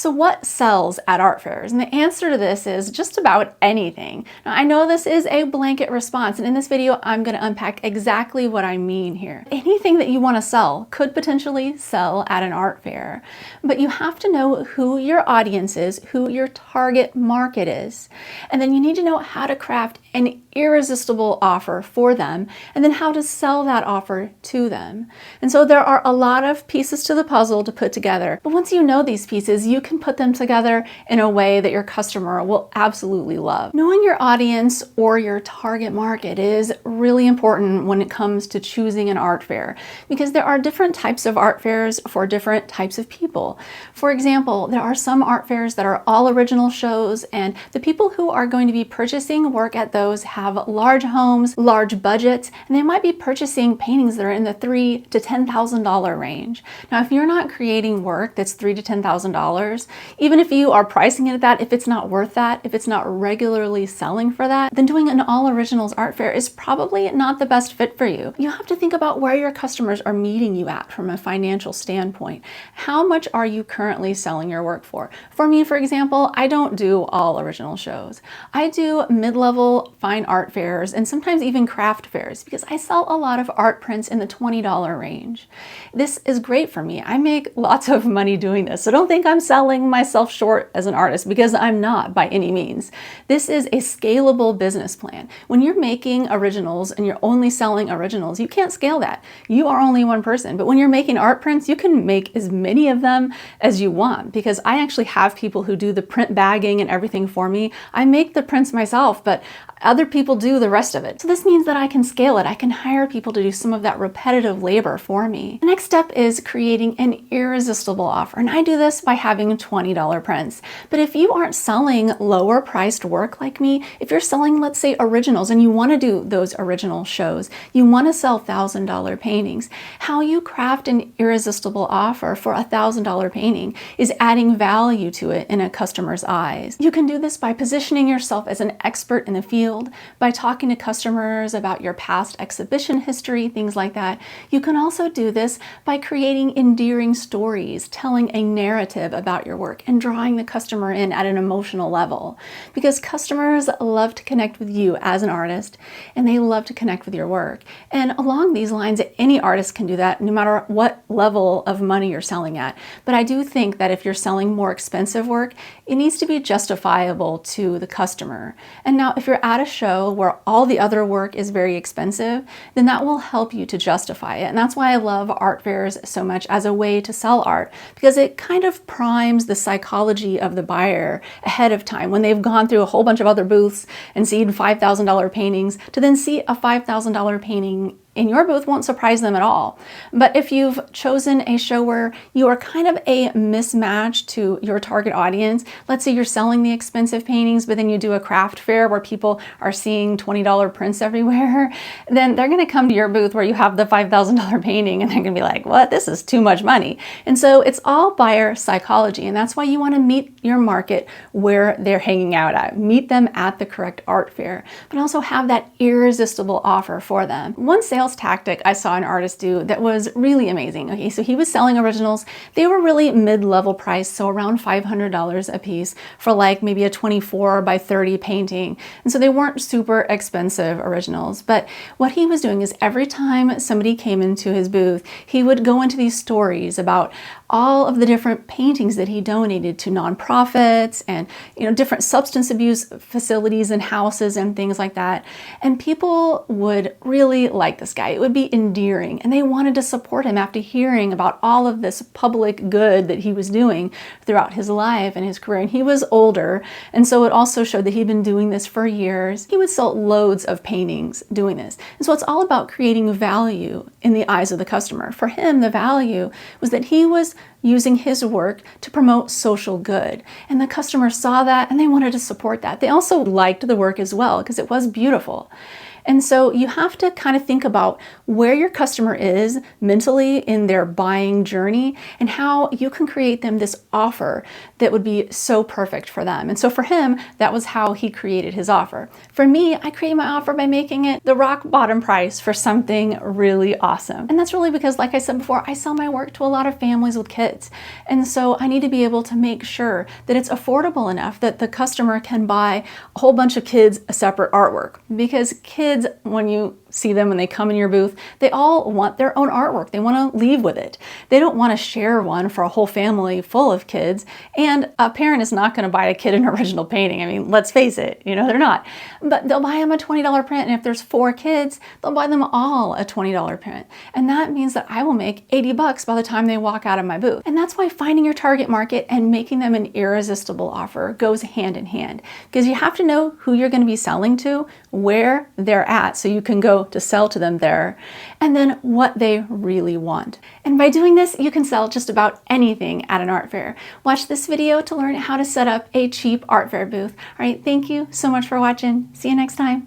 So what sells at art fairs? And the answer to this is just about anything. Now, I know this is a blanket response, and in this video, I'm going to unpack exactly what I mean here. Anything that you want to sell could potentially sell at an art fair, but you have to know who your audience is, who your target market is, and then you need to know how to craft an irresistible offer for them, and then how to sell that offer to them. And so there are a lot of pieces to the puzzle to put together, but once you know these pieces, you can put them together in a way that your customer will absolutely love. Knowing your audience or your target market is really important when it comes to choosing an art fair, because there are different types of art fairs for different types of people. For example, there are some art fairs that are all original shows, and the people who are going to be purchasing work at those have large homes, large budgets, and they might be purchasing paintings that are in the $3,000 to $10,000 range. Now, if you're not creating work that's $3,000 to $10,000, even if you are pricing it at that, if it's not worth that, if it's not regularly selling for that, then doing an all originals art fair is probably not the best fit for you. You have to think about where your customers are meeting you at from a financial standpoint. How much are you currently selling your work for? For me, for example, I don't do all original shows. I do mid-level fine art fairs and sometimes even craft fairs, because I sell a lot of art prints in the $20 range. This is great for me. I make lots of money doing this, so don't think I'm selling myself short as an artist, because I'm not by any means. This is a scalable business plan. When you're making originals and you're only selling originals, you can't scale that. You are only one person. But when you're making art prints, you can make as many of them as you want, because I actually have people who do the print bagging and everything for me. I make the prints myself, but other people do the rest of it. So this means that I can scale it. I can hire people to do some of that repetitive labor for me. The next step is creating an irresistible offer. And I do this by having $20 prints. But if you aren't selling lower priced work like me, if you're selling, let's say, originals, and you want to do those original shows, you want to sell $1,000 paintings, how you craft an irresistible offer for a $1,000 painting is adding value to it in a customer's eyes. You can do this by positioning yourself as an expert in the field, by talking to customers about your past exhibition history, things like that. You can also do this by creating endearing stories, telling a narrative about your work, and drawing the customer in at an emotional level. Because customers love to connect with you as an artist, and they love to connect with your work. And along these lines, any artist can do that, no matter what level of money you're selling at. But I do think that if you're selling more expensive work, it needs to be justifiable to the customer. And now, if you're at a show where all the other work is very expensive, then that will help you to justify it. And that's why I love art fairs so much as a way to sell art, because it kind of primes the psychology of the buyer ahead of time when they've gone through a whole bunch of other booths and seen $5,000 paintings. To then see a $5,000 painting in your booth won't surprise them at all. But if you've chosen a show where you are kind of a mismatch to your target audience, let's say you're selling the expensive paintings, but then you do a craft fair where people are seeing $20 prints everywhere, then they're going to come to your booth where you have the $5,000 painting, and they're going to be like, what? This is too much money. And so it's all buyer psychology, and that's why you want to meet your market where they're hanging out at. Meet them at the correct art fair, but also have that irresistible offer for them. One sales tactic I saw an artist do that was really amazing. Okay, so he was selling originals. They were really mid-level price, so around $500 a piece for like maybe a 24 by 30 painting. And so they weren't super expensive originals. But what he was doing is every time somebody came into his booth, he would go into these stories about all of the different paintings that he donated to nonprofits and, different substance abuse facilities and houses and things like that. And people would really like this guy. It would be endearing, and they wanted to support him after hearing about all of this public good that he was doing throughout his life and his career. And he was older, and so it also showed that he'd been doing this for years. He would sell loads of paintings doing this. And so it's all about creating value in the eyes of the customer. For him, the value was that he was using his work to promote social good. And the customer saw that and they wanted to support that. They also liked the work as well because it was beautiful. And so you have to kind of think about where your customer is mentally in their buying journey and how you can create them this offer that would be so perfect for them. And so for him, that was how he created his offer. For me, I create my offer by making it the rock bottom price for something really awesome. And that's really because, like I said before, I sell my work to a lot of families with kids. And so I need to be able to make sure that it's affordable enough that the customer can buy a whole bunch of kids a separate artwork. Because kids, when you see them when they come in your booth, they all want their own artwork. They want to leave with it. They don't want to share one for a whole family full of kids. And a parent is not going to buy a kid an original painting. I mean, let's face it, they're not. But they'll buy them a $20 print. And if there's 4 kids, they'll buy them all a $20 print. And that means that I will make $80 by the time they walk out of my booth. And that's why finding your target market and making them an irresistible offer goes hand in hand. Because you have to know who you're going to be selling to, where they're at, so you can go to sell to them there, and then what they really want. And by doing this, you can sell just about anything at an art fair. Watch this video to learn how to set up a cheap art fair booth. All right, thank you so much for watching. See you next time.